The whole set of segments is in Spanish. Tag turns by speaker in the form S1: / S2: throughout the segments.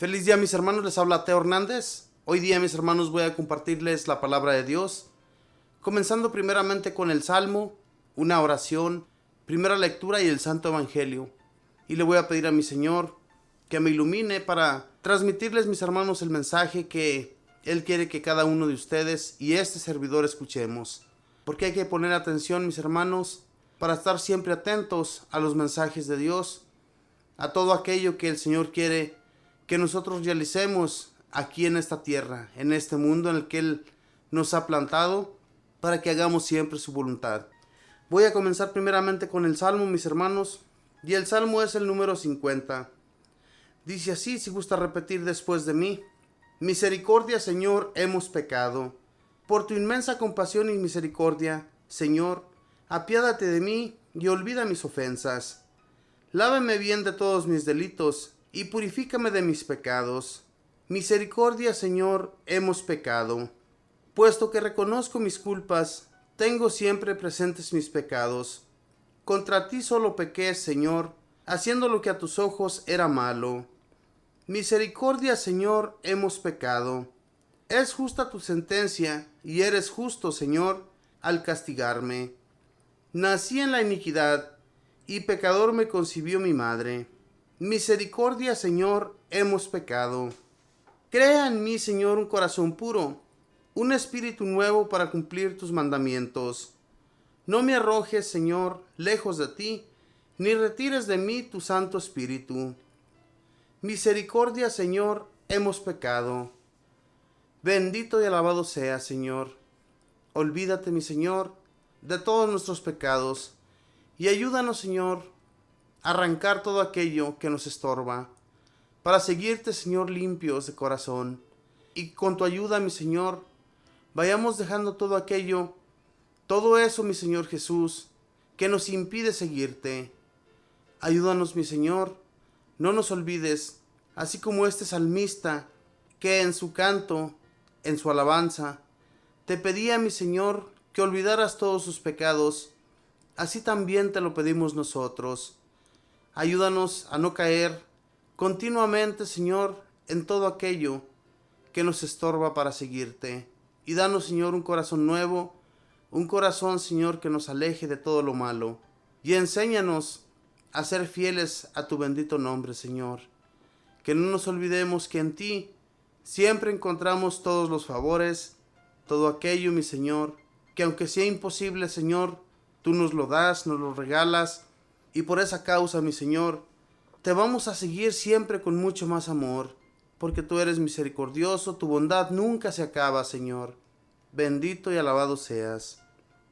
S1: Feliz día, mis hermanos, les habla Teo Hernández. Hoy día, mis hermanos, voy a compartirles la palabra de Dios, comenzando primeramente con el Salmo, una oración, primera lectura y el Santo Evangelio. Y le voy a pedir a mi Señor que me ilumine para transmitirles, mis hermanos, el mensaje que Él quiere que cada uno de ustedes y este servidor escuchemos. Porque hay que poner atención, mis hermanos, para estar siempre atentos a los mensajes de Dios, a todo aquello que el Señor quiere que nosotros realicemos aquí en esta tierra, en este mundo en el que Él nos ha plantado, para que hagamos siempre su voluntad. Voy a comenzar primeramente con el Salmo, mis hermanos, y el Salmo es el número 50. Dice así, si gusta repetir después de mí: Misericordia, Señor, hemos pecado. Por tu inmensa compasión y misericordia, Señor, apiádate de mí y olvida mis ofensas. Lávame bien de todos mis delitos y purifícame de mis pecados. Misericordia, Señor, hemos pecado. Puesto que reconozco mis culpas, tengo siempre presentes mis pecados. Contra ti solo pequé, Señor, haciendo lo que a tus ojos era malo. Misericordia, Señor, hemos pecado. Es justa tu sentencia, y eres justo, Señor, al castigarme. Nací en la iniquidad, y pecador me concibió mi madre. Misericordia, Señor, hemos pecado. Crea en mí, Señor, un corazón puro, un espíritu nuevo para cumplir tus mandamientos. No me arrojes, Señor, lejos de ti, ni retires de mí tu Santo Espíritu. Misericordia, Señor, hemos pecado. Bendito y alabado sea, Señor. Olvídate, mi Señor, de todos nuestros pecados, y ayúdanos, Señor, a arrancar todo aquello que nos estorba, para seguirte, Señor, limpios de corazón, y con tu ayuda, mi Señor, vayamos dejando todo aquello, todo eso, mi Señor Jesús, que nos impide seguirte. Ayúdanos, mi Señor, no nos olvides, así como este salmista, que en su canto, en su alabanza, te pedía, mi Señor, que olvidaras todos sus pecados. Así también te lo pedimos nosotros. Ayúdanos a no caer continuamente, Señor, en todo aquello que nos estorba para seguirte. Y danos, Señor, un corazón nuevo, un corazón, Señor, que nos aleje de todo lo malo. Y enséñanos a ser fieles a tu bendito nombre, Señor. Que no nos olvidemos que en ti siempre encontramos todos los favores, todo aquello, mi Señor, que aunque sea imposible, Señor, tú nos lo das, nos lo regalas, y por esa causa, mi Señor, te vamos a seguir siempre con mucho más amor, porque tú eres misericordioso, tu bondad nunca se acaba, Señor. Bendito y alabado seas.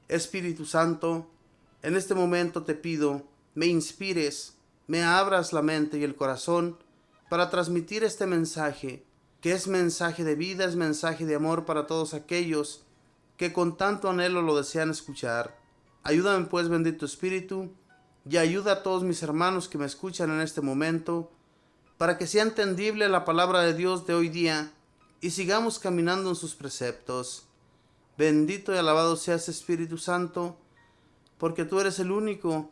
S1: Espíritu Santo, en este momento te pido, me inspires, me abras la mente y el corazón para transmitir este mensaje, que es mensaje de vida, es mensaje de amor para todos aquellos que con tanto anhelo lo desean escuchar. Ayúdame pues, bendito Espíritu, y ayuda a todos mis hermanos que me escuchan en este momento, para que sea entendible la palabra de Dios de hoy día, y sigamos caminando en sus preceptos. Bendito y alabado seas, Espíritu Santo, porque tú eres el único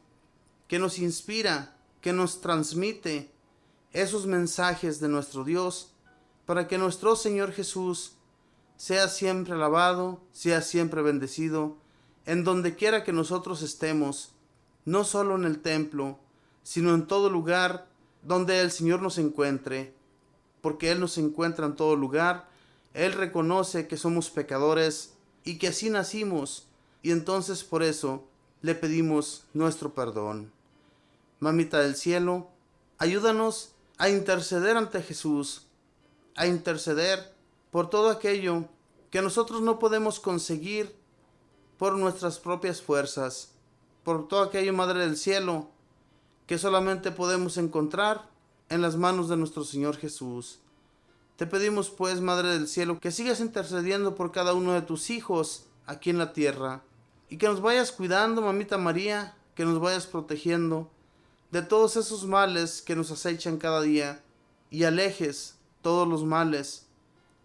S1: que nos inspira, que nos transmite esos mensajes de nuestro Dios, para que nuestro Señor Jesús sea siempre alabado, sea siempre bendecido, en donde quiera que nosotros estemos, no solo en el templo, sino en todo lugar donde el Señor nos encuentre, porque Él nos encuentra en todo lugar. Él reconoce que somos pecadores y que así nacimos, y entonces por eso le pedimos nuestro perdón. Mamita del cielo, ayúdanos a interceder ante Jesús, a interceder por todo aquello que nosotros no podemos conseguir por nuestras propias fuerzas, por todo aquello, Madre del cielo, que solamente podemos encontrar en las manos de nuestro Señor Jesús. Te pedimos pues, Madre del cielo, que sigas intercediendo por cada uno de tus hijos aquí en la tierra, y que nos vayas cuidando, Mamita María, que nos vayas protegiendo de todos esos males que nos acechan cada día, y alejes todos los males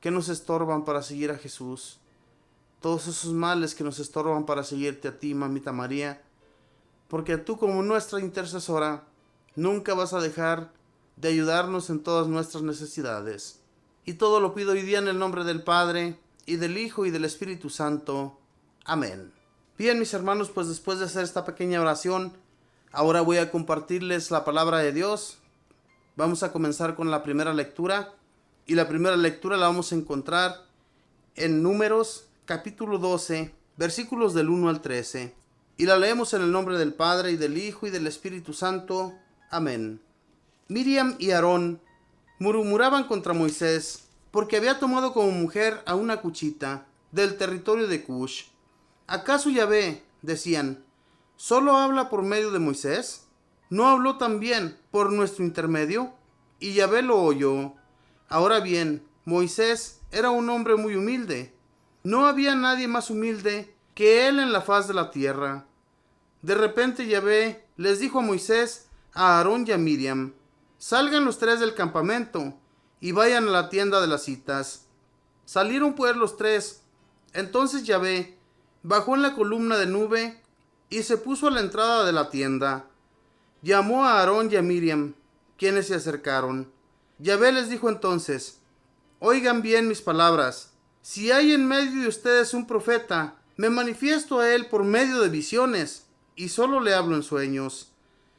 S1: que nos estorban para seguir a Jesús, todos esos males que nos estorban para seguirte a ti, Mamita María, porque tú, como nuestra intercesora, nunca vas a dejar de ayudarnos en todas nuestras necesidades. Y todo lo pido hoy día en el nombre del Padre, y del Hijo, y del Espíritu Santo. Amén. Bien, mis hermanos, pues después de hacer esta pequeña oración, ahora voy a compartirles la palabra de Dios. Vamos a comenzar con la primera lectura, y la primera lectura la vamos a encontrar en Números, capítulo 12, versículos del 1 al 13. Y la leemos en el nombre del Padre, y del Hijo, y del Espíritu Santo. Amén. Miriam y Aarón murmuraban contra Moisés, porque había tomado como mujer a una cuchita del territorio de Cush. ¿Acaso Yahvé, decían, solo habla por medio de Moisés? ¿No habló también por nuestro intermedio? Y Yahvé lo oyó. Ahora bien, Moisés era un hombre muy humilde. No había nadie más humilde que él en la faz de la tierra. De repente Yahvé les dijo a Moisés, a Aarón y a Miriam: salgan los tres del campamento y vayan a la tienda de las citas. Salieron pues los tres. Entonces Yahvé bajó en la columna de nube y se puso a la entrada de la tienda. Llamó a Aarón y a Miriam, quienes se acercaron. Yahvé les dijo entonces: oigan bien mis palabras. Si hay en medio de ustedes un profeta, me manifiesto a él por medio de visiones, y solo le hablo en sueños.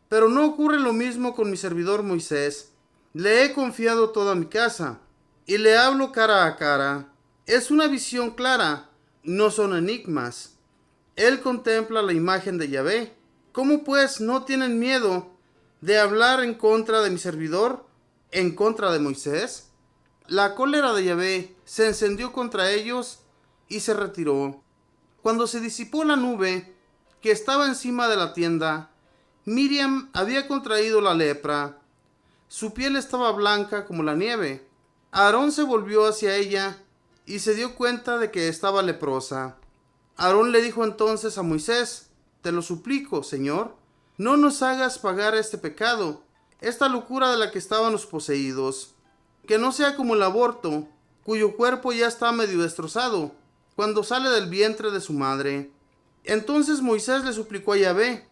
S1: Pero no ocurre lo mismo con mi servidor Moisés. Le he confiado toda mi casa, y le hablo cara a cara. Es una visión clara, no son enigmas. Él contempla la imagen de Yahvé. ¿Cómo pues no tienen miedo de hablar en contra de mi servidor, en contra de Moisés? La cólera de Yahvé se encendió contra ellos y se retiró. Cuando se disipó la nube que estaba encima de la tienda, Miriam había contraído la lepra. Su piel estaba blanca como la nieve. Aarón se volvió hacia ella y se dio cuenta de que estaba leprosa. Aarón le dijo entonces a Moisés: te lo suplico, Señor, no nos hagas pagar este pecado, esta locura de la que estábamos poseídos. Que no sea como el aborto, cuyo cuerpo ya está medio destrozado cuando sale del vientre de su madre. Entonces Moisés le suplicó a Yahvé: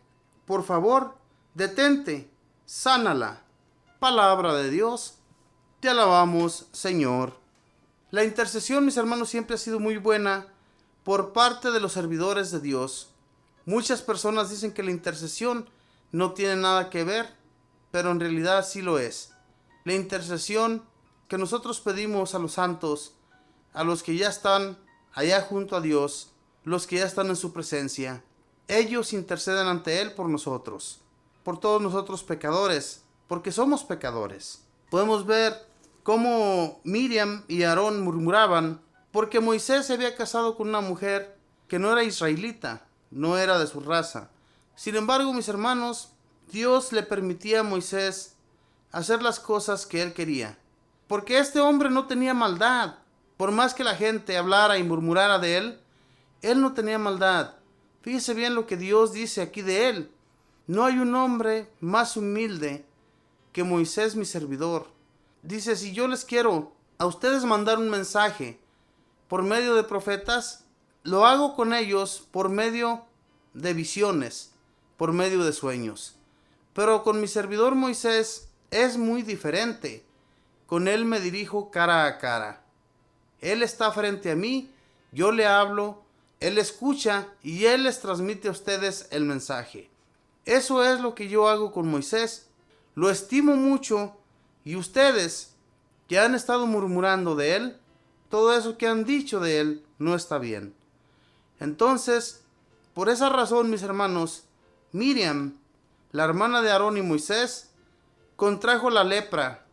S1: por favor, detente, sánala. Palabra de Dios. Te alabamos, Señor. La intercesión, mis hermanos, siempre ha sido muy buena por parte de los servidores de Dios. Muchas personas dicen que la intercesión no tiene nada que ver, pero en realidad sí lo es. La intercesión que nosotros pedimos a los santos, a los que ya están allá junto a Dios, los que ya están en su presencia, ellos interceden ante Él por nosotros, por todos nosotros pecadores, porque somos pecadores. Podemos ver cómo Miriam y Aarón murmuraban porque Moisés se había casado con una mujer que no era israelita, no era de su raza. Sin embargo, mis hermanos, Dios le permitía a Moisés hacer las cosas que él quería, porque este hombre no tenía maldad. Por más que la gente hablara y murmurara de él, él no tenía maldad. Fíjese bien lo que Dios dice aquí de él: no hay un hombre más humilde que Moisés, mi servidor. Dice: si yo les quiero a ustedes mandar un mensaje por medio de profetas, lo hago con ellos por medio de visiones, por medio de sueños. Pero con mi servidor Moisés es muy diferente. Con él me dirijo cara a cara. Él está frente a mí, yo le hablo, él escucha y él les transmite a ustedes el mensaje. Eso es lo que yo hago con Moisés. Lo estimo mucho, y ustedes que han estado murmurando de él, todo eso que han dicho de él no está bien. Entonces, por esa razón, mis hermanos, Miriam, la hermana de Aarón y Moisés, contrajo la lepra,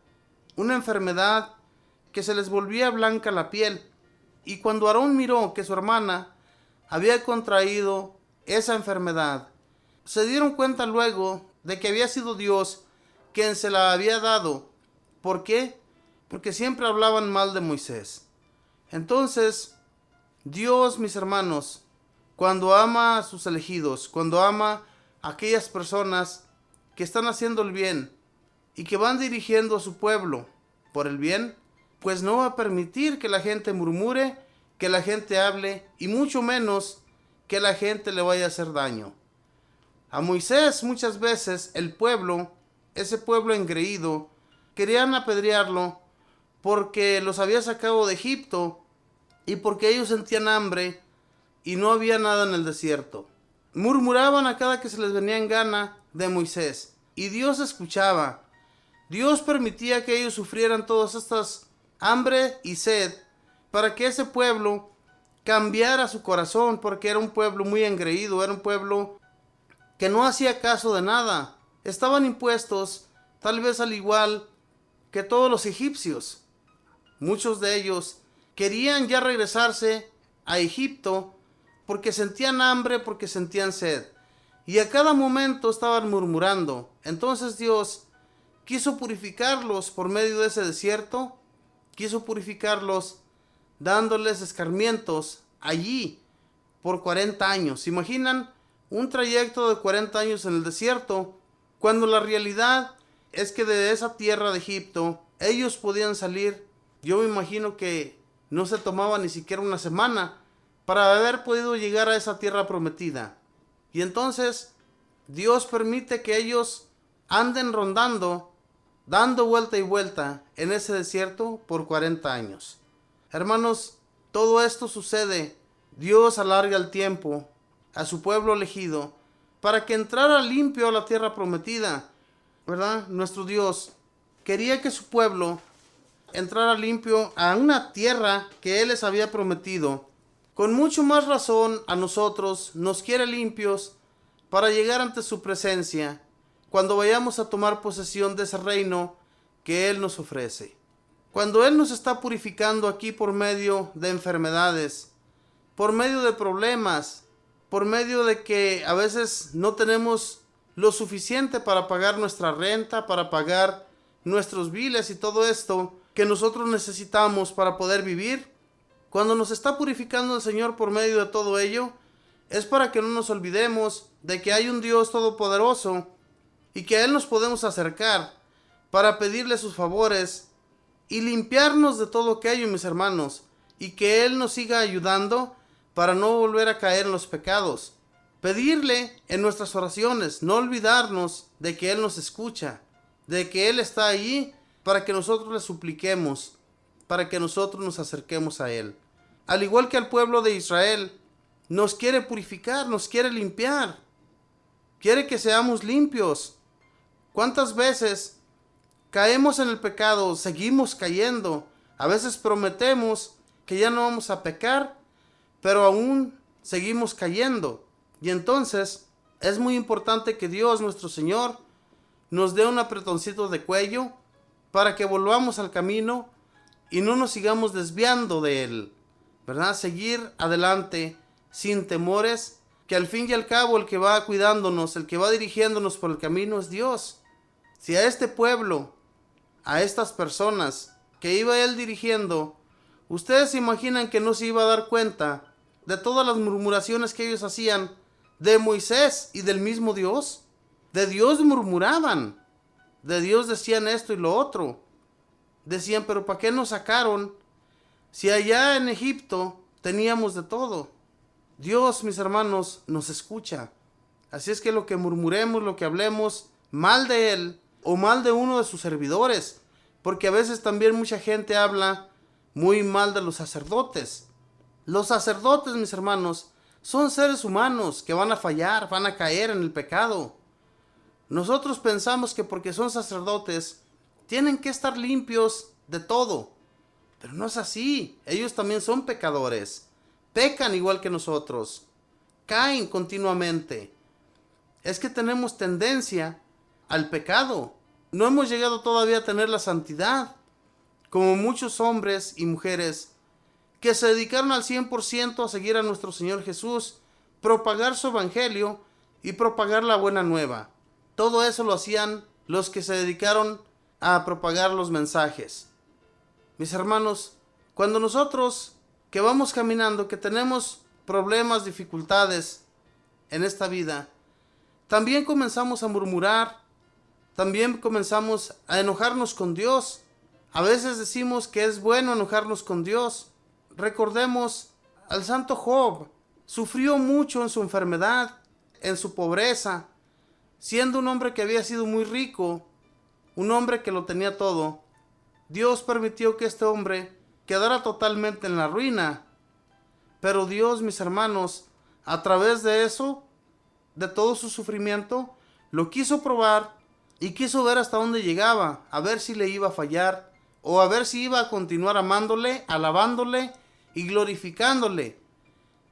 S1: una enfermedad que se les volvía blanca la piel. Y cuando Aarón miró que su hermana había contraído esa enfermedad, se dieron cuenta luego de que había sido Dios quien se la había dado. ¿Por qué? Porque siempre hablaban mal de Moisés. Entonces, Dios, mis hermanos, cuando ama a sus elegidos, cuando ama a aquellas personas que están haciendo el bien y que van dirigiendo a su pueblo por el bien, pues no va a permitir que la gente murmure, que la gente hable, y mucho menos que la gente le vaya a hacer daño. A Moisés muchas veces el pueblo, ese pueblo engreído, querían apedrearlo porque los había sacado de Egipto y porque ellos sentían hambre y no había nada en el desierto. Murmuraban a cada que se les venía en gana de Moisés, y Dios escuchaba. Dios permitía que ellos sufrieran todas estas hambre y sed para que ese pueblo cambiara su corazón, porque era un pueblo muy engreído, era un pueblo que no hacía caso de nada. Estaban impuestos tal vez al igual que todos los egipcios. Muchos de ellos querían ya regresarse a Egipto porque sentían hambre, porque sentían sed, y a cada momento estaban murmurando. Entonces Dios quiso purificarlos por medio de ese desierto, quiso purificarlos dándoles escarmientos allí por 40 años. ¿Se imaginan un trayecto de 40 años en el desierto, cuando la realidad es que de esa tierra de Egipto ellos podían salir? Yo me imagino que no se tomaba ni siquiera una semana para haber podido llegar a esa tierra prometida. Y entonces Dios permite que ellos anden rondando, dando vuelta y vuelta en ese desierto por 40 años. Hermanos, todo esto sucede. Dios alarga el tiempo a su pueblo elegido para que entrara limpio a la tierra prometida, ¿verdad? Nuestro Dios quería que su pueblo entrara limpio a una tierra que Él les había prometido. Con mucho más razón a nosotros nos quiere limpios para llegar ante su presencia cuando vayamos a tomar posesión de ese reino que Él nos ofrece. Cuando Él nos está purificando aquí por medio de enfermedades, por medio de problemas, por medio de que a veces no tenemos lo suficiente para pagar nuestra renta, para pagar nuestros biles y todo esto que nosotros necesitamos para poder vivir, cuando nos está purificando el Señor por medio de todo ello, es para que no nos olvidemos de que hay un Dios todopoderoso y que a Él nos podemos acercar para pedirle sus favores y limpiarnos de todo aquello, mis hermanos, y que Él nos siga ayudando para no volver a caer en los pecados. Pedirle en nuestras oraciones, no olvidarnos de que Él nos escucha, de que Él está allí para que nosotros le supliquemos, para que nosotros nos acerquemos a Él. Al igual que al pueblo de Israel, nos quiere purificar, nos quiere limpiar, quiere que seamos limpios. ¿Cuántas veces caemos en el pecado? Seguimos cayendo. A veces prometemos que ya no vamos a pecar, pero aún seguimos cayendo. Y entonces es muy importante que Dios, nuestro Señor, nos dé un apretoncito de cuello para que volvamos al camino y no nos sigamos desviando de Él, ¿verdad? Seguir adelante sin temores, que al fin y al cabo el que va cuidándonos, el que va dirigiéndonos por el camino es Dios. Si a este pueblo, a estas personas que iba Él dirigiendo, ustedes se imaginan que no se iba a dar cuenta de todas las murmuraciones que ellos hacían de Moisés y del mismo Dios. De Dios murmuraban, de Dios decían esto y lo otro. Decían, pero ¿para qué nos sacaron si allá en Egipto teníamos de todo? Dios, mis hermanos, nos escucha. Así es que lo que murmuremos, lo que hablemos mal de Él o mal de uno de sus servidores, porque a veces también mucha gente habla muy mal de los sacerdotes. Los sacerdotes, mis hermanos, son seres humanos que van a fallar, van a caer en el pecado. Nosotros pensamos que porque son sacerdotes tienen que estar limpios de todo, pero no es así. Ellos también son pecadores, pecan igual que nosotros, caen continuamente. Es que tenemos tendencia al pecado. No hemos llegado todavía a tener la santidad, como muchos hombres y mujeres que se dedicaron al 100% a seguir a nuestro Señor Jesús, propagar su evangelio y propagar la buena nueva. Todo eso lo hacían los que se dedicaron a propagar los mensajes. Mis hermanos, cuando nosotros que vamos caminando, que tenemos problemas, dificultades en esta vida, también comenzamos a murmurar, también comenzamos a enojarnos con Dios. A veces decimos que es bueno enojarnos con Dios. Recordemos al santo Job. Sufrió mucho en su enfermedad, en su pobreza, siendo un hombre que había sido muy rico. un hombre que lo tenía todo. Dios permitió que este hombre quedara totalmente en la ruina. Pero Dios, mis hermanos, a través de eso, de todo su sufrimiento, lo quiso probar y quiso ver hasta dónde llegaba, a ver si le iba a fallar o a ver si iba a continuar amándole, alabándole y glorificándole.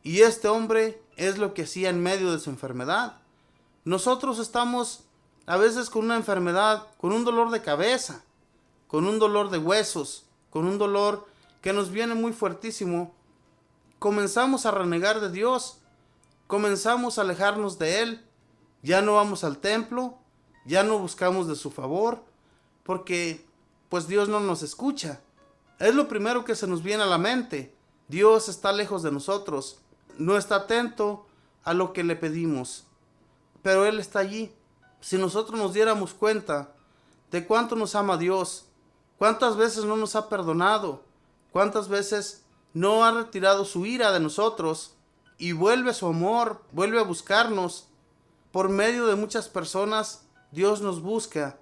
S1: Y este hombre es lo que hacía en medio de su enfermedad. Nosotros estamos a veces con una enfermedad, con un dolor de cabeza, con un dolor de huesos, con un dolor que nos viene muy fuertísimo. Comenzamos a renegar de Dios, comenzamos a alejarnos de Él, ya no vamos al templo, ya no buscamos de su favor, porque pues Dios no nos escucha. Es lo primero que se nos viene a la mente. Dios está lejos de nosotros, no está atento a lo que le pedimos, pero Él está allí. Si nosotros nos diéramos cuenta de cuánto nos ama Dios, cuántas veces no nos ha perdonado, cuántas veces no ha retirado su ira de nosotros y vuelve su amor, vuelve a buscarnos. Por medio de muchas personas, Dios nos busca.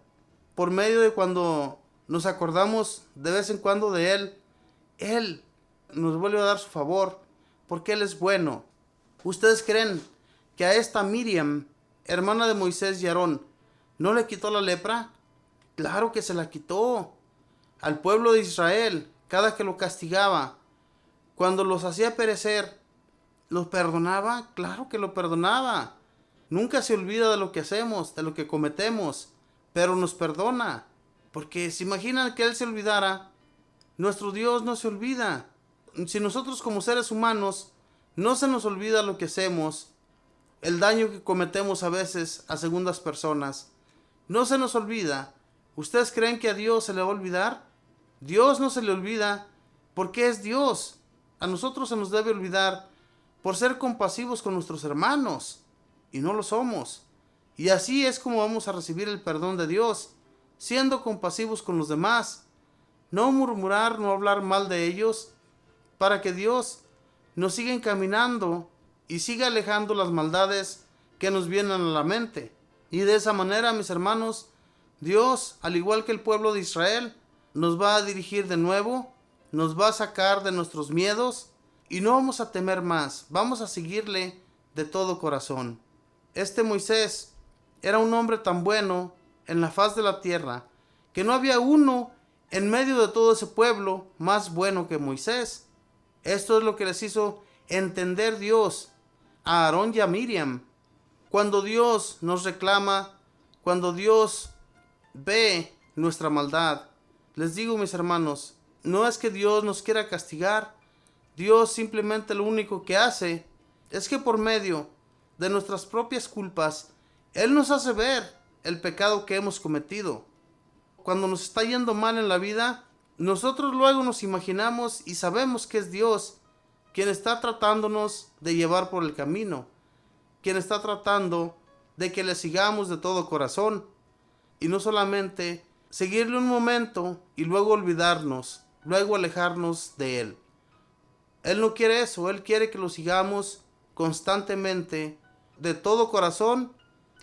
S1: Por medio de cuando nos acordamos de vez en cuando de Él nos vuelve a dar su favor, porque Él es bueno. ¿Ustedes creen que a esta Miriam, hermana de Moisés y Aarón, no le quitó la lepra? Claro que se la quitó. Al pueblo de Israel, cada que lo castigaba, cuando los hacía perecer, ¿los perdonaba? Claro que lo perdonaba. Nunca se olvida de lo que hacemos, de lo que cometemos, pero nos perdona. Porque se imaginan que Él se olvidara. Nuestro Dios no se olvida. Si nosotros como seres humanos no se nos olvida lo que hacemos, el daño que cometemos a veces a segundas personas, no se nos olvida. ¿Ustedes creen que a Dios se le va a olvidar? Dios no se le olvida porque es Dios. A nosotros se nos debe olvidar por ser compasivos con nuestros hermanos, y no lo somos. Y así es como vamos a recibir el perdón de Dios, siendo compasivos con los demás. No murmurar, no hablar mal de ellos, para que Dios nos siga encaminando y siga alejando las maldades que nos vienen a la mente. Y de esa manera, mis hermanos, Dios, al igual que el pueblo de Israel, nos va a dirigir de nuevo, nos va a sacar de nuestros miedos y no vamos a temer más, vamos a seguirle de todo corazón. Este Moisés era un hombre tan bueno en la faz de la tierra que no había uno en medio de todo ese pueblo más bueno que Moisés. Esto es lo que les hizo entender Dios a Aarón y a Miriam. Cuando Dios nos reclama, cuando Dios ve nuestra maldad, les digo, mis hermanos, no es que Dios nos quiera castigar. Dios simplemente lo único que hace es que por medio de nuestras propias culpas, Él nos hace ver el pecado que hemos cometido. Cuando nos está yendo mal en la vida, nosotros luego nos imaginamos y sabemos que es Dios quien está tratándonos de llevar por el camino, quien está tratando de que le sigamos de todo corazón, y no solamente seguirle un momento y luego olvidarnos, luego alejarnos de Él. Él no quiere eso, Él quiere que lo sigamos constantemente, de todo corazón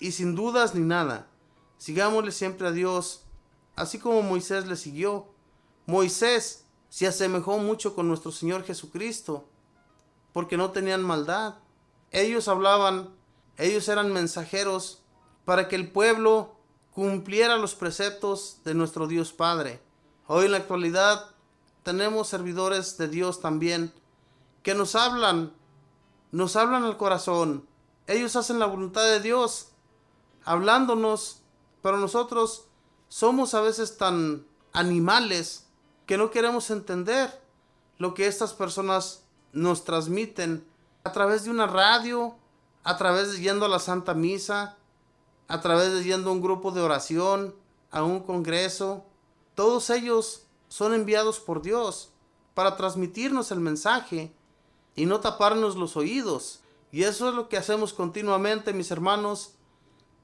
S1: y sin dudas ni nada. Sigámosle siempre a Dios, así como Moisés le siguió. Moisés se asemejó mucho con nuestro Señor Jesucristo, porque no tenían maldad. Ellos hablaban, ellos eran mensajeros para que el pueblo cumpliera los preceptos de nuestro Dios Padre. Hoy en la actualidad tenemos servidores de Dios también que nos hablan al corazón. Ellos hacen la voluntad de Dios, hablándonos, pero nosotros somos a veces tan animales que no queremos entender lo que estas personas nos transmiten a través de una radio, a través de yendo a la Santa Misa, a través de yendo a un grupo de oración, a un congreso. Todos ellos son enviados por Dios para transmitirnos el mensaje y no taparnos los oídos. Y eso es lo que hacemos continuamente, mis hermanos,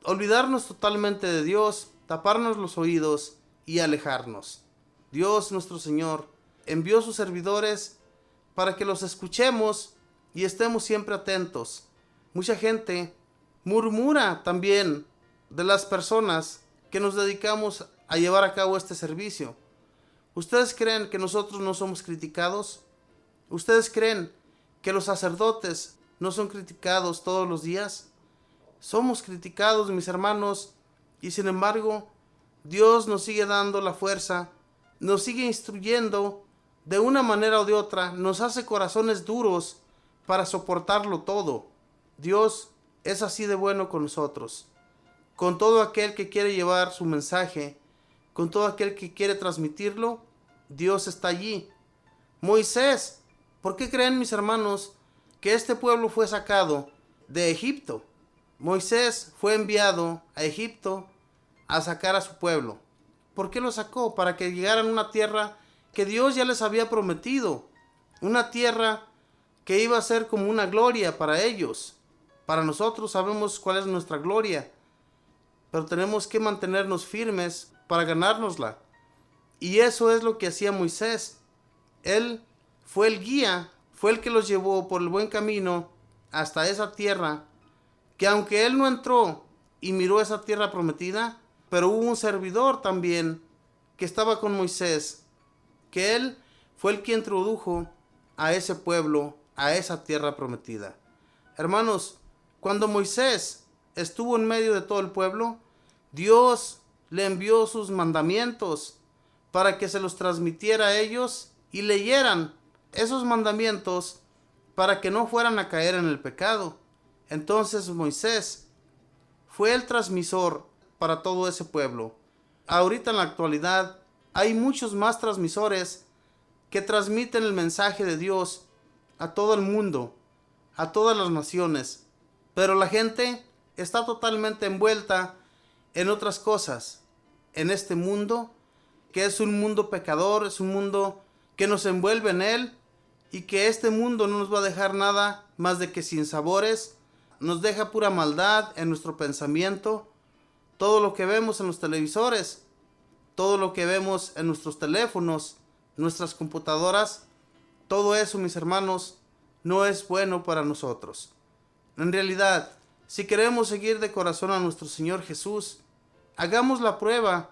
S1: olvidarnos totalmente de Dios, taparnos los oídos y alejarnos. Dios nuestro Señor envió sus servidores para que los escuchemos y estemos siempre atentos. Mucha gente murmura también de las personas que nos dedicamos a llevar a cabo este servicio. ¿Ustedes creen que nosotros no somos criticados? ¿Ustedes creen que los sacerdotes no son criticados todos los días? Somos criticados, mis hermanos, y sin embargo, Dios nos sigue dando la fuerza, nos sigue instruyendo de una manera o de otra, nos hace corazones duros para soportarlo todo. Dios es así de bueno con nosotros, con todo aquel que quiere llevar su mensaje, con todo aquel que quiere transmitirlo. Dios está allí. Moisés, ¿por qué creen, mis hermanos, que este pueblo fue sacado de Egipto? Moisés fue enviado a Egipto a sacar a su pueblo. ¿Por qué lo sacó? Para que llegaran a una tierra que Dios ya les había prometido, una tierra que iba a ser como una gloria para ellos. Para nosotros sabemos cuál es nuestra gloria, pero tenemos que mantenernos firmes para ganárnosla. Y eso es lo que hacía Moisés. Él fue el guía, fue el que los llevó por el buen camino hasta esa tierra, que aunque él no entró y miró esa tierra prometida, pero hubo un servidor también que estaba con Moisés, que él fue el que introdujo a ese pueblo, a esa tierra prometida. Hermanos, cuando Moisés estuvo en medio de todo el pueblo, Dios le envió sus mandamientos para que se los transmitiera a ellos y leyeran esos mandamientos para que no fueran a caer en el pecado. Entonces Moisés fue el transmisor para todo ese pueblo. Ahorita en la actualidad hay muchos más transmisores que transmiten el mensaje de Dios a todo el mundo, a todas las naciones, pero la gente está totalmente envuelta en otras cosas, en este mundo, que es un mundo pecador, es un mundo que nos envuelve en él, y que este mundo no nos va a dejar nada más de que sinsabores, nos deja pura maldad en nuestro pensamiento. Todo lo que vemos en los televisores, todo lo que vemos en nuestros teléfonos, nuestras computadoras, todo eso, mis hermanos, no es bueno para nosotros. En realidad, si queremos seguir de corazón a nuestro Señor Jesús, hagamos la prueba.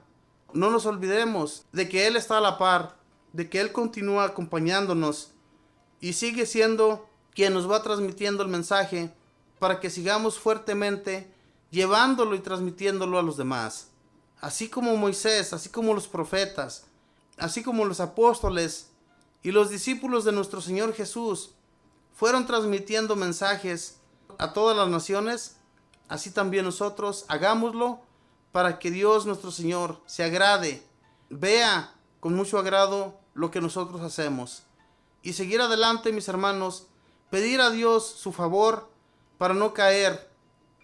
S1: No nos olvidemos de que Él está a la par, de que Él continúa acompañándonos y sigue siendo quien nos va transmitiendo el mensaje para que sigamos fuertemente llevándolo y transmitiéndolo a los demás. Así como Moisés, así como los profetas, así como los apóstoles y los discípulos de nuestro Señor Jesús fueron transmitiendo mensajes a todas las naciones, así también nosotros hagámoslo para que Dios nuestro Señor se agrade, vea con mucho agrado lo que nosotros hacemos. Y seguir adelante, mis hermanos, pedir a Dios su favor para no caer,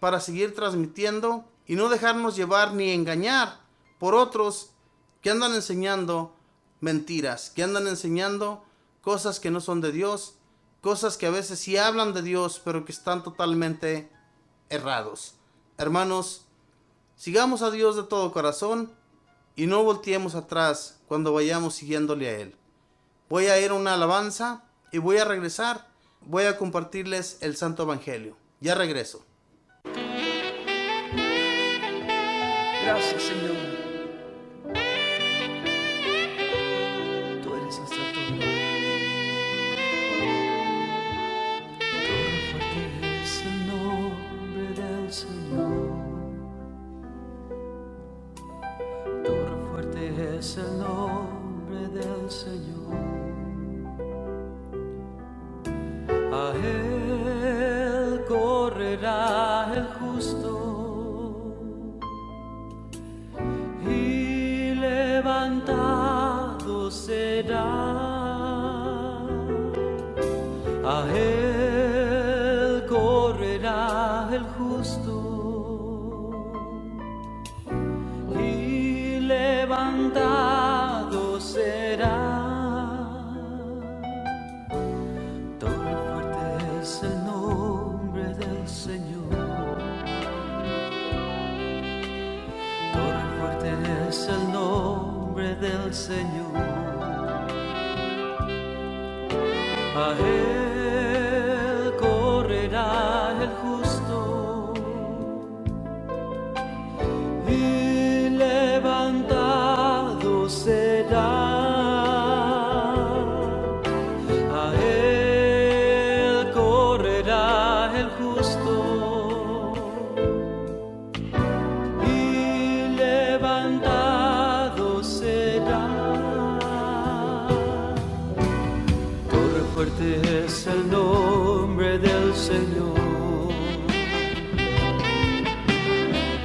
S1: para seguir transmitiendo y no dejarnos llevar ni engañar por otros que andan enseñando mentiras, que andan enseñando cosas que no son de Dios, cosas que a veces sí hablan de Dios, pero que están totalmente errados. Hermanos, sigamos a Dios de todo corazón y no volteemos atrás cuando vayamos siguiéndole a Él. Voy a ir a una alabanza y voy a regresar. Voy a compartirles el Santo Evangelio. Ya regreso.
S2: Gracias, Señor. Tú eres nuestra torre. Torre fuerte es el nombre del Señor. Torre fuerte es el nombre del Señor. A Él correrá el justo y levantado será. A Él correrá el justo y levantado será. Es el nombre del Señor. Torre fuerte es el nombre del Señor. A Él correrá el justo y levantará. es el nombre del Señor.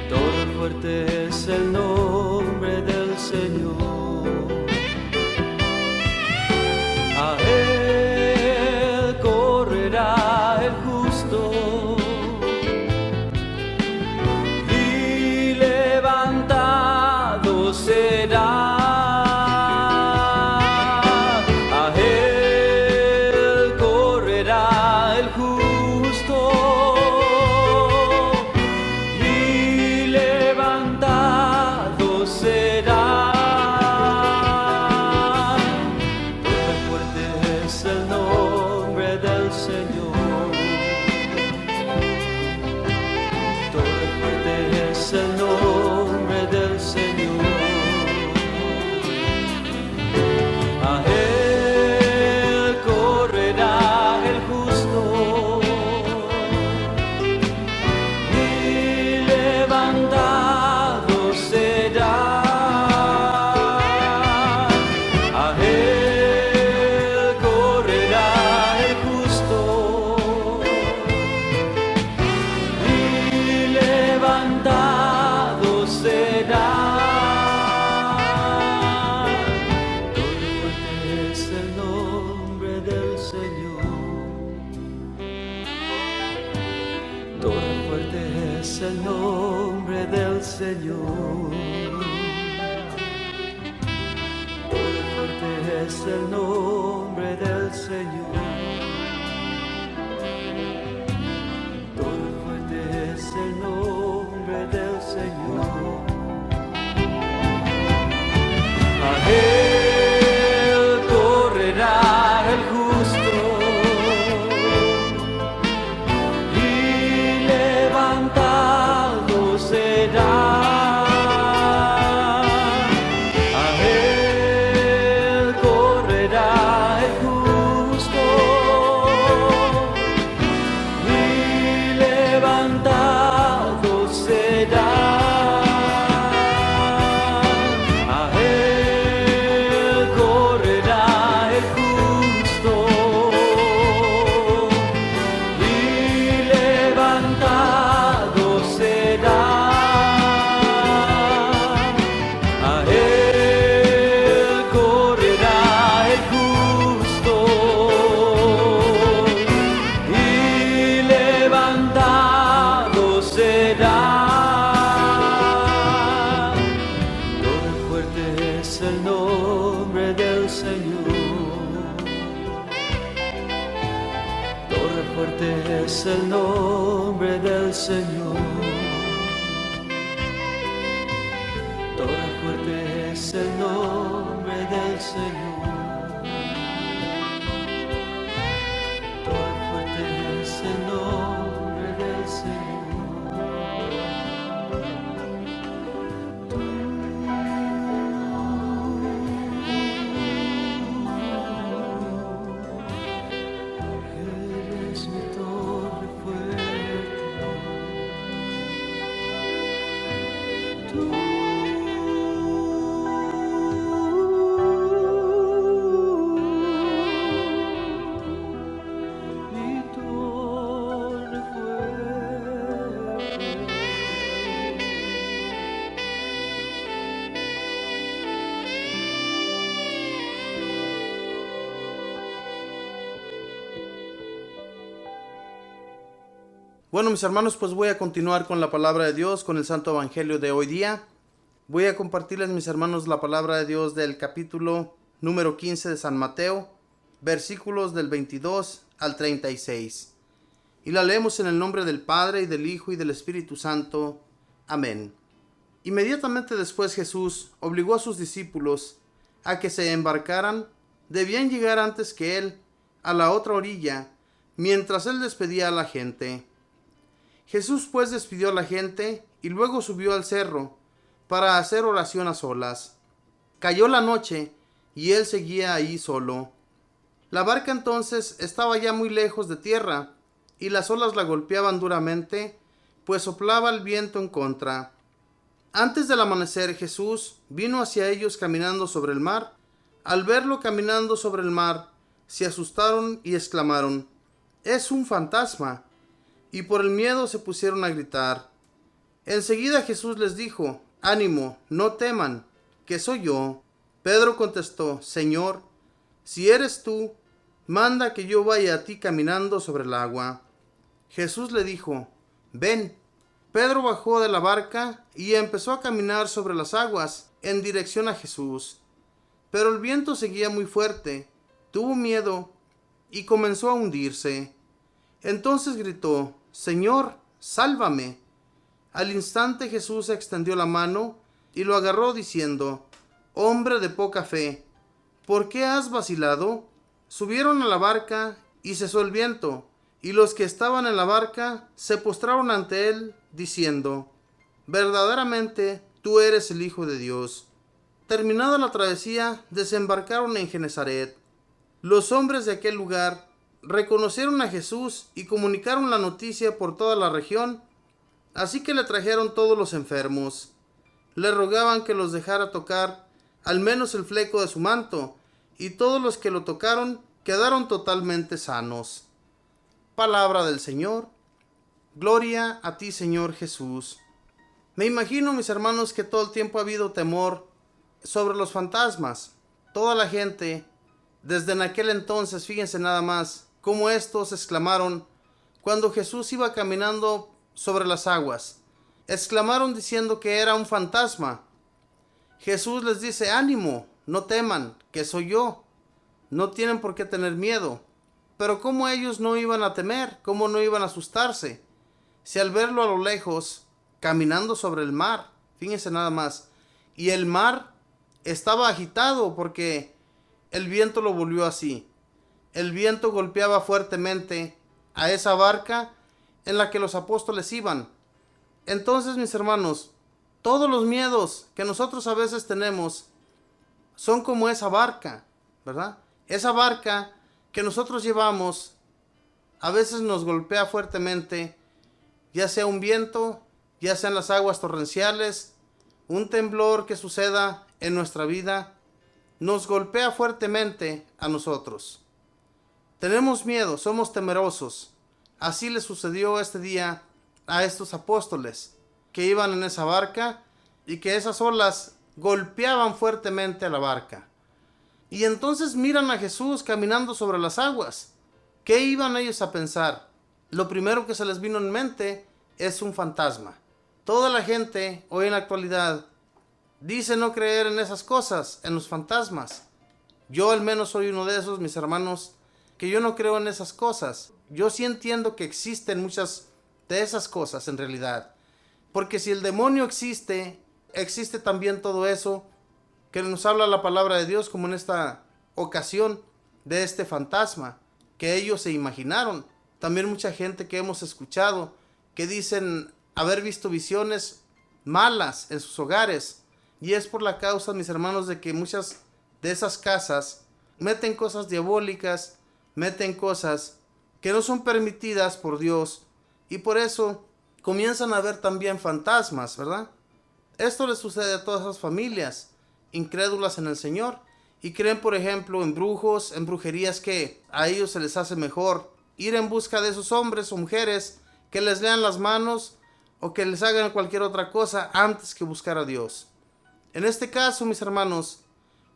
S2: Torre fuerte es el nombre del Señor. A Él correrá el justo y levantado será. Torre fuerte es el nombre del Señor. Torre fuerte es el nombre del Señor. Torre fuerte es el nombre del Señor. A Él correrá el justo y levantado será. A Él correrá el justo y levantado será. Es el nombre del Señor. Torre fuerte es el nombre del Señor. Torre fuerte es el nombre del Señor. Eres mi torre fuerte. Tú. Mi torre fuerte.
S1: Bueno, mis hermanos, pues voy a continuar con la palabra de Dios, con el Santo Evangelio de hoy día. Voy a compartirles, mis hermanos, la palabra de Dios del capítulo número 15 de San Mateo, versículos del 22 al 36. Y la leemos en el nombre del Padre, y del Hijo, y del Espíritu Santo. Amén. Inmediatamente después Jesús obligó a sus discípulos a que se embarcaran. Debían llegar antes que él a la otra orilla, mientras él despedía a la gente. Jesús pues despidió a la gente y luego subió al cerro para hacer oración a solas. Cayó la noche y él seguía ahí solo. La barca entonces estaba ya muy lejos de tierra y las olas la golpeaban duramente, pues soplaba el viento en contra. Antes del amanecer Jesús vino hacia ellos caminando sobre el mar. Al verlo caminando sobre el mar, se asustaron y exclamaron: «¡Es un fantasma!», y por el miedo se pusieron a gritar. Enseguida Jesús les dijo: «Ánimo, no teman, que soy yo». Pedro contestó: «Señor, si eres tú, manda que yo vaya a ti caminando sobre el agua». Jesús le dijo: «Ven». Pedro bajó de la barca y empezó a caminar sobre las aguas en dirección a Jesús. Pero el viento seguía muy fuerte, tuvo miedo y comenzó a hundirse. Entonces gritó: «Señor, sálvame». Al instante Jesús extendió la mano y lo agarró diciendo: «Hombre de poca fe, ¿por qué has vacilado?». Subieron a la barca y cesó el viento, y los que estaban en la barca se postraron ante él, diciendo: «Verdaderamente tú eres el Hijo de Dios». Terminada la travesía, desembarcaron en Genezaret. Los hombres de aquel lugar reconocieron a Jesús y comunicaron la noticia por toda la región, así que le trajeron todos los enfermos. Le rogaban que los dejara tocar al menos el fleco de su manto, y todos los que lo tocaron quedaron totalmente sanos. Palabra del Señor. Gloria a ti, Señor Jesús. Me imagino, mis hermanos, que todo el tiempo ha habido temor sobre los fantasmas. Toda la gente, desde en aquel entonces, fíjense nada más, cómo estos exclamaron cuando Jesús iba caminando sobre las aguas. Exclamaron diciendo que era un fantasma. Jesús les dice: «Ánimo, no teman, que soy yo». No tienen por qué tener miedo. Pero ¿cómo ellos no iban a temer? ¿Cómo no iban a asustarse? Si al verlo a lo lejos, caminando sobre el mar, fíjense nada más, y el mar estaba agitado porque el viento lo volvió así. El viento golpeaba fuertemente a esa barca en la que los apóstoles iban. Entonces, mis hermanos, todos los miedos que nosotros a veces tenemos son como esa barca, ¿verdad? Esa barca que nosotros llevamos a veces nos golpea fuertemente, ya sea un viento, ya sean las aguas torrenciales, un temblor que suceda en nuestra vida, nos golpea fuertemente a nosotros. Tenemos miedo, somos temerosos. Así le sucedió este día a estos apóstoles que iban en esa barca y que esas olas golpeaban fuertemente a la barca. Y entonces miran a Jesús caminando sobre las aguas. ¿Qué iban ellos a pensar? Lo primero que se les vino en mente es un fantasma. Toda la gente hoy en la actualidad dice no creer en esas cosas, en los fantasmas. Yo al menos soy uno de esos, mis hermanos, que yo no creo en esas cosas. Yo sí entiendo que existen muchas de esas cosas en realidad. Porque si el demonio existe, existe también todo eso que nos habla la palabra de Dios, como en esta ocasión de este fantasma que ellos se imaginaron. También mucha gente que hemos escuchado que dicen haber visto visiones malas en sus hogares, y es por la causa, mis hermanos, de que muchas de esas casas meten cosas diabólicas, meten cosas que no son permitidas por Dios, y por eso comienzan a ver también fantasmas, ¿verdad? Esto le sucede a todas esas familias incrédulas en el Señor y creen, por ejemplo, en brujos, en brujerías, que a ellos se les hace mejor ir en busca de esos hombres o mujeres que les lean las manos o que les hagan cualquier otra cosa antes que buscar a Dios. En este caso, mis hermanos,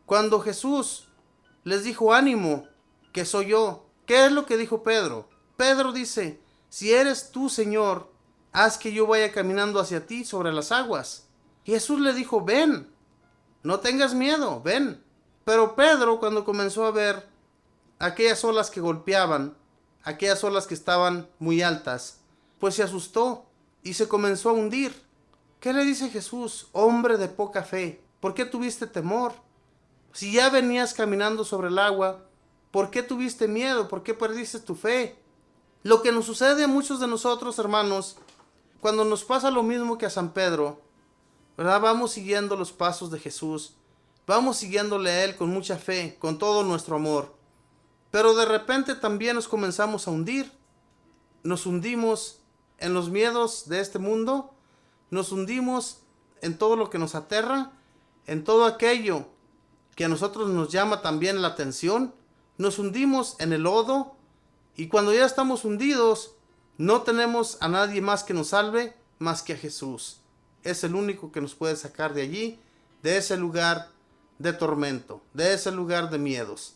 S1: cuando Jesús les dijo: «Ánimo, que soy yo», ¿qué es lo que dijo Pedro? Pedro dice: «Si eres tú, Señor, haz que yo vaya caminando hacia ti sobre las aguas». Y Jesús le dijo: «Ven, no tengas miedo, ven». Pero Pedro, cuando comenzó a ver aquellas olas que golpeaban, aquellas olas que estaban muy altas, pues se asustó y se comenzó a hundir. ¿Qué le dice Jesús? «Hombre de poca fe, ¿por qué tuviste temor? Si ya venías caminando sobre el agua, ¿por qué tuviste miedo? ¿Por qué perdiste tu fe?». Lo que nos sucede a muchos de nosotros, hermanos, cuando nos pasa lo mismo que a San Pedro, ¿verdad? Vamos siguiendo los pasos de Jesús, vamos siguiéndole a Él con mucha fe, con todo nuestro amor, pero de repente también nos comenzamos a hundir. Nos hundimos en los miedos de este mundo, nos hundimos en todo lo que nos aterra, en todo aquello que a nosotros nos llama también la atención, nos hundimos en el lodo y cuando ya estamos hundidos, no tenemos a nadie más que nos salve más que a Jesús. Es el único que nos puede sacar de allí, de ese lugar de tormento, de ese lugar de miedos.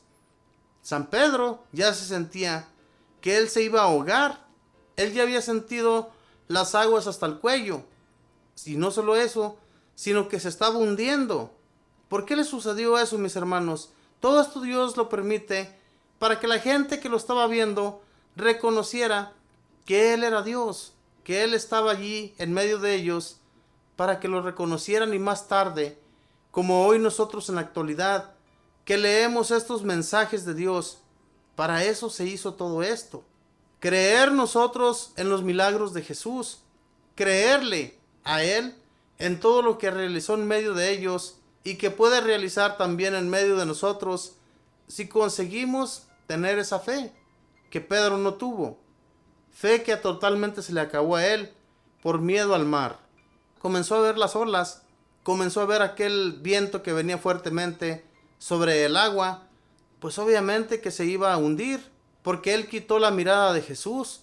S1: San Pedro ya se sentía que él se iba a ahogar. Él ya había sentido las aguas hasta el cuello. Y no solo eso, sino que se estaba hundiendo. ¿Por qué le sucedió eso, mis hermanos? Todo esto Dios lo permite para que la gente que lo estaba viendo reconociera que Él era Dios, que Él estaba allí en medio de ellos, para que lo reconocieran y más tarde, como hoy nosotros en la actualidad, que leemos estos mensajes de Dios, para eso se hizo todo esto. Creer nosotros en los milagros de Jesús, creerle a Él en todo lo que realizó en medio de ellos y que puede realizar también en medio de nosotros si conseguimos tener esa fe que Pedro no tuvo. Fe que totalmente se le acabó a él por miedo al mar. Comenzó a ver las olas, comenzó a ver aquel viento que venía fuertemente sobre el agua, pues obviamente que se iba a hundir, porque él quitó la mirada de Jesús,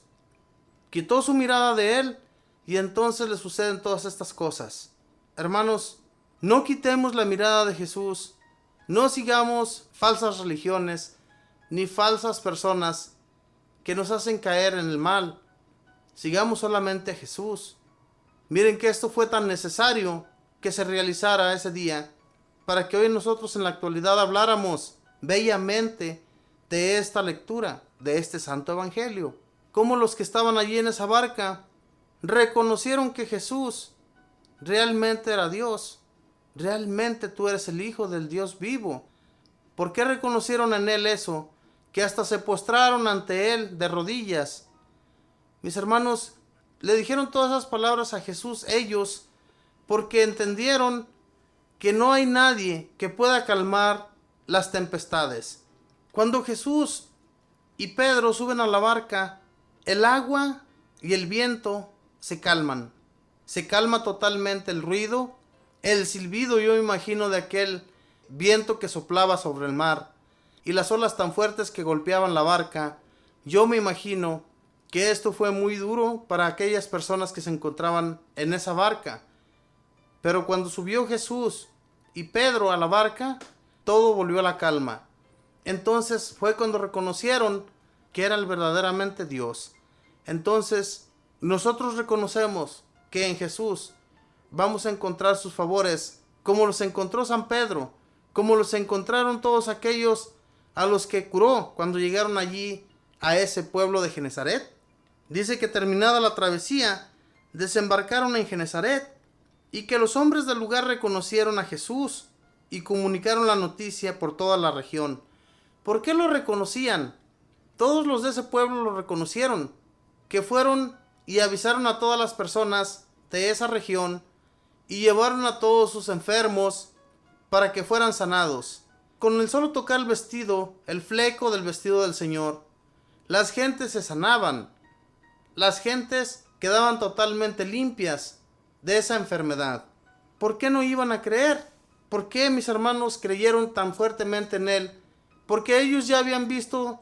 S1: quitó su mirada de él, y entonces le suceden todas estas cosas. Hermanos, no quitemos la mirada de Jesús, no sigamos falsas religiones, ni falsas personas que nos hacen caer en el mal. Sigamos solamente a Jesús. Miren que esto fue tan necesario que se realizara ese día, para que hoy nosotros en la actualidad habláramos bellamente de esta lectura, de este Santo Evangelio. Como los que estaban allí en esa barca reconocieron que Jesús realmente era Dios. Realmente tú eres el Hijo del Dios vivo. ¿Por qué reconocieron en Él eso? Que hasta se postraron ante Él de rodillas. Mis hermanos, le dijeron todas esas palabras a Jesús ellos, porque entendieron que no hay nadie que pueda calmar las tempestades. Cuando Jesús y Pedro suben a la barca, el agua y el viento se calman. Se calma totalmente el ruido, el silbido, yo me imagino, de aquel viento que soplaba sobre el mar y las olas tan fuertes que golpeaban la barca. Yo me imagino que esto fue muy duro para aquellas personas que se encontraban en esa barca. Pero cuando subió Jesús y Pedro a la barca, todo volvió a la calma. Entonces fue cuando reconocieron que era el verdaderamente Dios. Entonces nosotros reconocemos que en Jesús vamos a encontrar sus favores, como los encontró San Pedro, como los encontraron todos aquellos a los que curó cuando llegaron allí a ese pueblo de Genezaret. Dice que terminada la travesía, desembarcaron en Genezaret y que los hombres del lugar reconocieron a Jesús y comunicaron la noticia por toda la región. ¿Por qué lo reconocían? Todos los de ese pueblo lo reconocieron, que fueron y avisaron a todas las personas de esa región y llevaron a todos sus enfermos para que fueran sanados. Con el solo tocar el vestido, el fleco del vestido del Señor, las gentes se sanaban. Las gentes quedaban totalmente limpias de esa enfermedad. ¿Por qué no iban a creer? ¿Por qué mis hermanos creyeron tan fuertemente en Él? Porque ellos ya habían visto,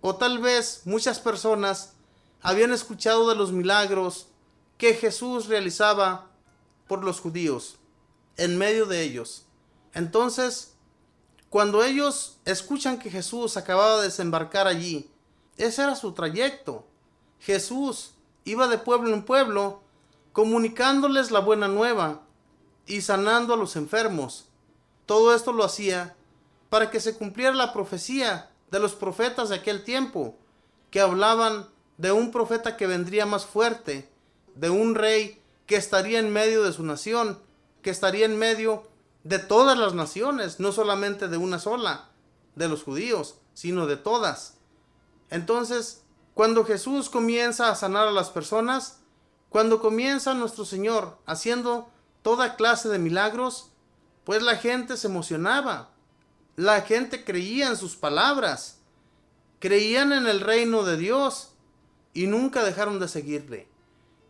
S1: o tal vez muchas personas habían escuchado de los milagros que Jesús realizaba por los judíos, en medio de ellos. Entonces, cuando ellos escuchan que Jesús acababa de desembarcar allí, ese era su trayecto. Jesús iba de pueblo en pueblo, comunicándoles la buena nueva y sanando a los enfermos. Todo esto lo hacía para que se cumpliera la profecía de los profetas de aquel tiempo, que hablaban de un profeta que vendría más fuerte, de un rey que estaría en medio de su nación, que estaría en medio de todas las naciones, no solamente de una sola, de los judíos, sino de todas. Entonces, cuando Jesús comienza a sanar a las personas, cuando comienza nuestro Señor haciendo toda clase de milagros, pues la gente se emocionaba. La gente creía en sus palabras, creían en el reino de Dios y nunca dejaron de seguirle.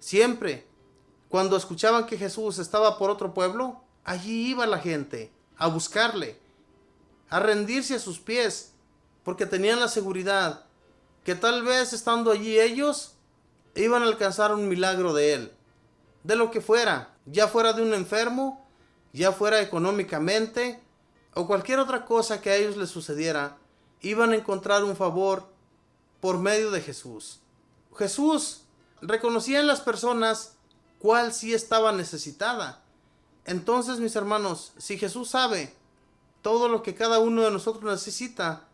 S1: Siempre, cuando escuchaban que Jesús estaba por otro pueblo, allí iba la gente a buscarle, a rendirse a sus pies, porque tenían la seguridad que tal vez estando allí ellos iban a alcanzar un milagro de Él, de lo que fuera, ya fuera de un enfermo, ya fuera económicamente o cualquier otra cosa que a ellos les sucediera, iban a encontrar un favor por medio de Jesús. Jesús reconocía en las personas cuál sí estaba necesitada. Entonces, mis hermanos, si Jesús sabe todo lo que cada uno de nosotros necesita,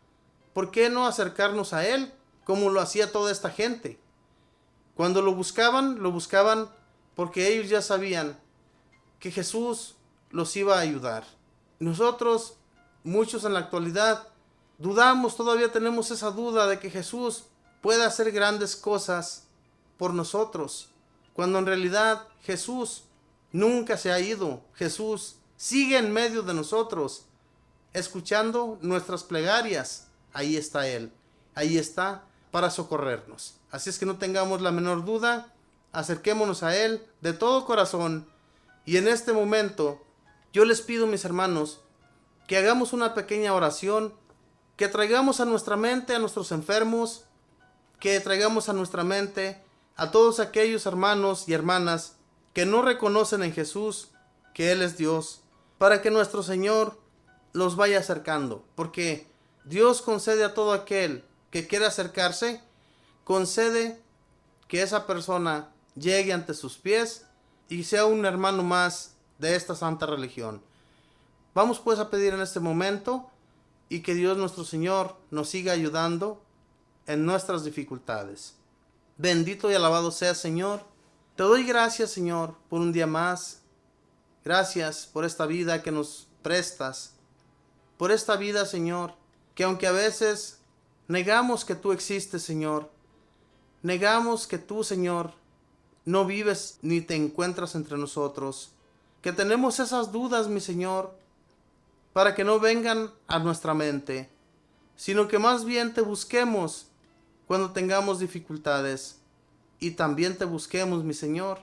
S1: ¿por qué no acercarnos a Él como lo hacía toda esta gente? Cuando lo buscaban porque ellos ya sabían que Jesús los iba a ayudar. Nosotros, muchos en la actualidad, dudamos, todavía tenemos esa duda de que Jesús pueda hacer grandes cosas por nosotros, cuando en realidad Jesús nunca se ha ido. Jesús sigue en medio de nosotros, escuchando nuestras plegarias. Ahí está Él, ahí está para socorrernos. Así es que no tengamos la menor duda, acerquémonos a Él de todo corazón. Y en este momento, yo les pido, mis hermanos, que hagamos una pequeña oración, que traigamos a nuestra mente a nuestros enfermos, que traigamos a nuestra mente a todos aquellos hermanos y hermanas que no reconocen en Jesús que Él es Dios, para que nuestro Señor los vaya acercando, porque Dios concede a todo aquel que quiere acercarse, concede que esa persona llegue ante sus pies y sea un hermano más de esta santa religión. Vamos pues a pedir en este momento y que Dios nuestro Señor nos siga ayudando en nuestras dificultades. Bendito y alabado sea, Señor. Te doy gracias, Señor, por un día más. Gracias por esta vida que nos prestas. Por esta vida, Señor, que aunque a veces negamos que tú existes, Señor, negamos que tú, Señor, no vives ni te encuentras entre nosotros, que tenemos esas dudas, mi Señor, para que no vengan a nuestra mente, sino que más bien te busquemos cuando tengamos dificultades, y también te busquemos, mi Señor,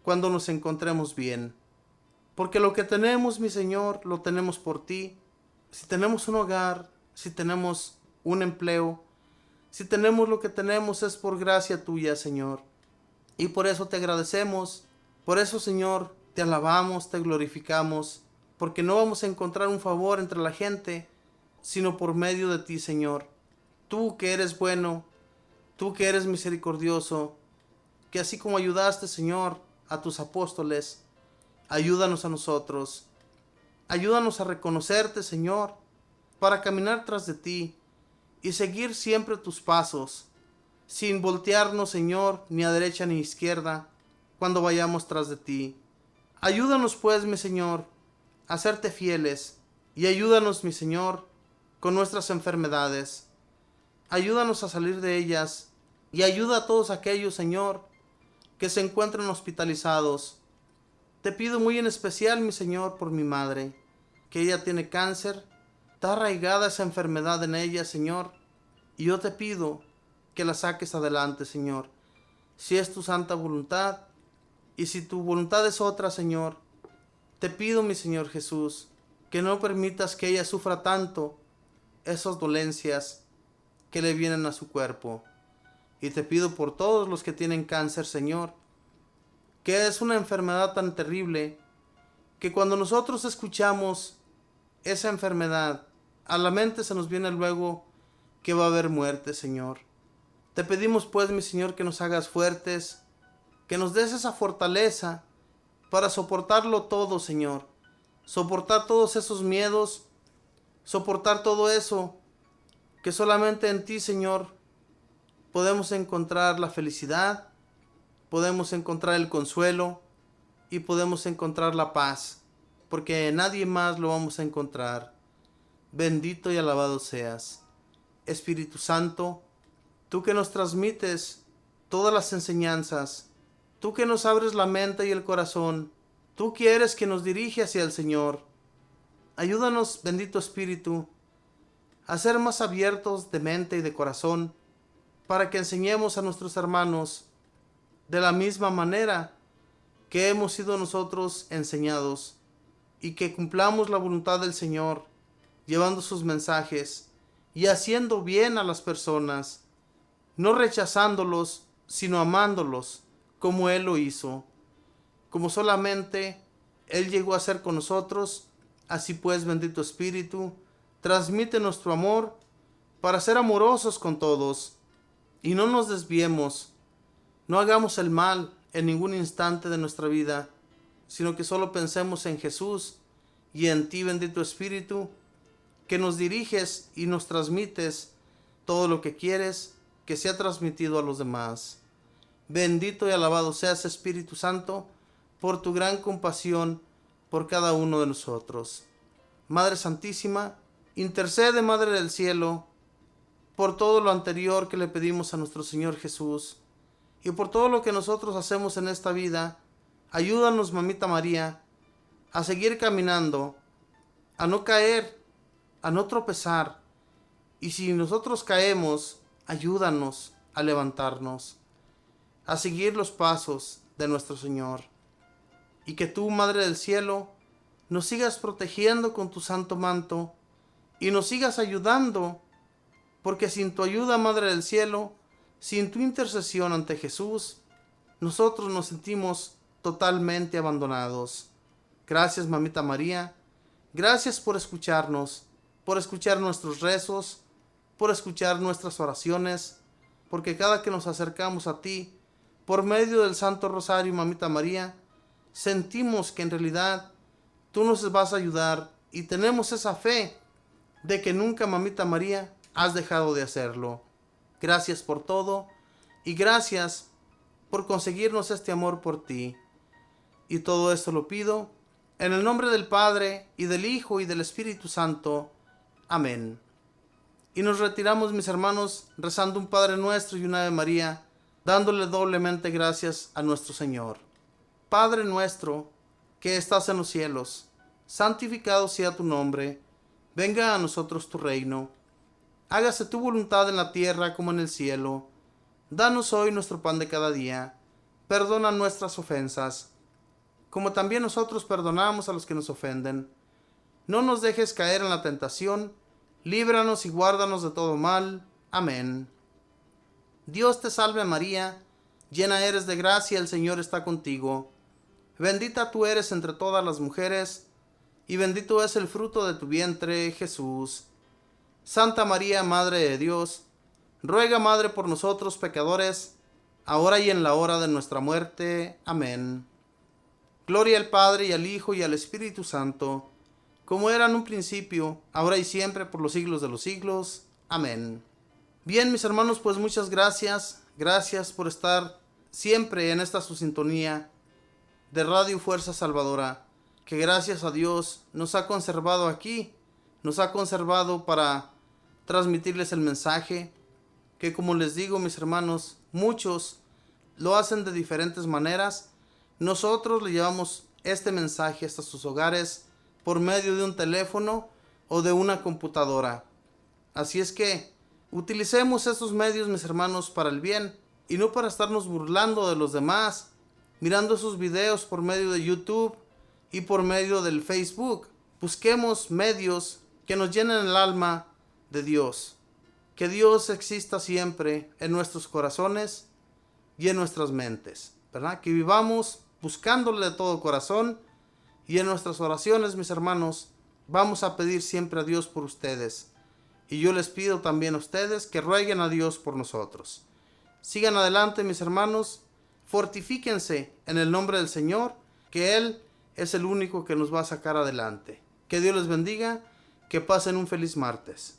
S1: cuando nos encontremos bien. Porque lo que tenemos, mi Señor, lo tenemos por ti. Si tenemos un hogar, si tenemos un empleo, si tenemos lo que tenemos es por gracia tuya, Señor. Y por eso te agradecemos, por eso, Señor, te alabamos, te glorificamos, porque no vamos a encontrar un favor entre la gente, sino por medio de ti, Señor. Tú que eres bueno, tú que eres misericordioso, que así como ayudaste, Señor, a tus apóstoles, ayúdanos a nosotros. Ayúdanos a reconocerte, Señor, para caminar tras de ti y seguir siempre tus pasos, sin voltearnos, Señor, ni a derecha ni a izquierda, cuando vayamos tras de ti. Ayúdanos, pues, mi Señor, a serte fieles, y ayúdanos, mi Señor, con nuestras enfermedades. Ayúdanos a salir de ellas, y ayuda a todos aquellos, Señor, que se encuentran hospitalizados. Te pido muy en especial, mi Señor, por mi madre, que ella tiene cáncer. Está arraigada esa enfermedad en ella, Señor, y yo te pido que la saques adelante, Señor, si es tu santa voluntad, y si tu voluntad es otra, Señor, te pido, mi Señor Jesús, que no permitas que ella sufra tanto esas dolencias que le vienen a su cuerpo. Y te pido por todos los que tienen cáncer, Señor, que es una enfermedad tan terrible, que cuando nosotros escuchamos esa enfermedad, a la mente se nos viene luego que va a haber muerte, Señor. Te pedimos pues, mi Señor, que nos hagas fuertes, que nos des esa fortaleza para soportarlo todo, Señor. Soportar todos esos miedos, soportar todo eso, que solamente en ti, Señor, podemos encontrar la felicidad, podemos encontrar el consuelo y podemos encontrar la paz, porque en nadie más lo vamos a encontrar. Bendito y alabado seas. Espíritu Santo, tú que nos transmites todas las enseñanzas, tú que nos abres la mente y el corazón, tú quieres que nos dirige hacia el Señor. Ayúdanos, bendito Espíritu, a ser más abiertos de mente y de corazón, para que enseñemos a nuestros hermanos de la misma manera que hemos sido nosotros enseñados, y que cumplamos la voluntad del Señor, llevando sus mensajes, y haciendo bien a las personas, no rechazándolos, sino amándolos, como Él lo hizo, como solamente Él llegó a ser con nosotros. Así pues, bendito Espíritu, transmite nuestro amor para ser amorosos con todos y no nos desviemos, no hagamos el mal en ningún instante de nuestra vida, sino que solo pensemos en Jesús y en ti, bendito Espíritu, que nos diriges y nos transmites todo lo que quieres que sea transmitido a los demás. Bendito y alabado seas, Espíritu Santo, por tu gran compasión por cada uno de nosotros. Madre Santísima, intercede, Madre del Cielo, por todo lo anterior que le pedimos a nuestro Señor Jesús y por todo lo que nosotros hacemos en esta vida. Ayúdanos, Mamita María, a seguir caminando, a no caer, a no tropezar. Y si nosotros caemos, ayúdanos a levantarnos, a seguir los pasos de nuestro Señor. Y que tú, Madre del Cielo, nos sigas protegiendo con tu santo manto y nos sigas ayudando, porque sin tu ayuda, Madre del Cielo, sin tu intercesión ante Jesús, nosotros nos sentimos totalmente abandonados. Gracias, Mamita María. Gracias por escucharnos, por escuchar nuestros rezos, por escuchar nuestras oraciones, porque cada que nos acercamos a ti, por medio del Santo Rosario, Mamita María, sentimos que en realidad tú nos vas a ayudar y tenemos esa fe de que nunca, Mamita María, has dejado de hacerlo. Gracias por todo y gracias por conseguirnos este amor por ti. Y todo esto lo pido en el nombre del Padre, y del Hijo, y del Espíritu Santo. Amén. Y nos retiramos, mis hermanos, rezando un Padre Nuestro y una Ave María, dándole doblemente gracias a nuestro Señor. Padre nuestro, que estás en los cielos, santificado sea tu nombre. Venga a nosotros tu reino. Hágase tu voluntad en la tierra como en el cielo. Danos hoy nuestro pan de cada día. Perdona nuestras ofensas, como también nosotros perdonamos a los que nos ofenden. No nos dejes caer en la tentación. Líbranos y guárdanos de todo mal. Amén. Dios te salve, María, llena eres de gracia, el Señor está contigo. Bendita tú eres entre todas las mujeres, y bendito es el fruto de tu vientre, Jesús. Santa María, Madre de Dios, ruega, Madre, por nosotros pecadores, ahora y en la hora de nuestra muerte. Amén. Gloria al Padre, y al Hijo, y al Espíritu Santo, como era en un principio, ahora y siempre, por los siglos de los siglos. Amén. Bien, mis hermanos, pues muchas gracias. Gracias por estar siempre en esta su sintonía de Radio Fuerza Salvadora, que gracias a Dios nos ha conservado aquí, nos ha conservado para transmitirles el mensaje, que como les digo, mis hermanos, muchos lo hacen de diferentes maneras. Nosotros le llevamos este mensaje hasta sus hogares por medio de un teléfono o de una computadora. Así es que utilicemos estos medios, mis hermanos, para el bien y no para estarnos burlando de los demás, mirando sus videos por medio de YouTube y por medio del Facebook. Busquemos medios que nos llenen el alma de Dios. Que Dios exista siempre en nuestros corazones y en nuestras mentes, ¿verdad? Que vivamos buscándole de todo corazón, y en nuestras oraciones, mis hermanos, vamos a pedir siempre a Dios por ustedes. Y yo les pido también a ustedes que rueguen a Dios por nosotros. Sigan adelante, mis hermanos, fortifíquense en el nombre del Señor, que Él es el único que nos va a sacar adelante. Que Dios les bendiga, que pasen un feliz martes.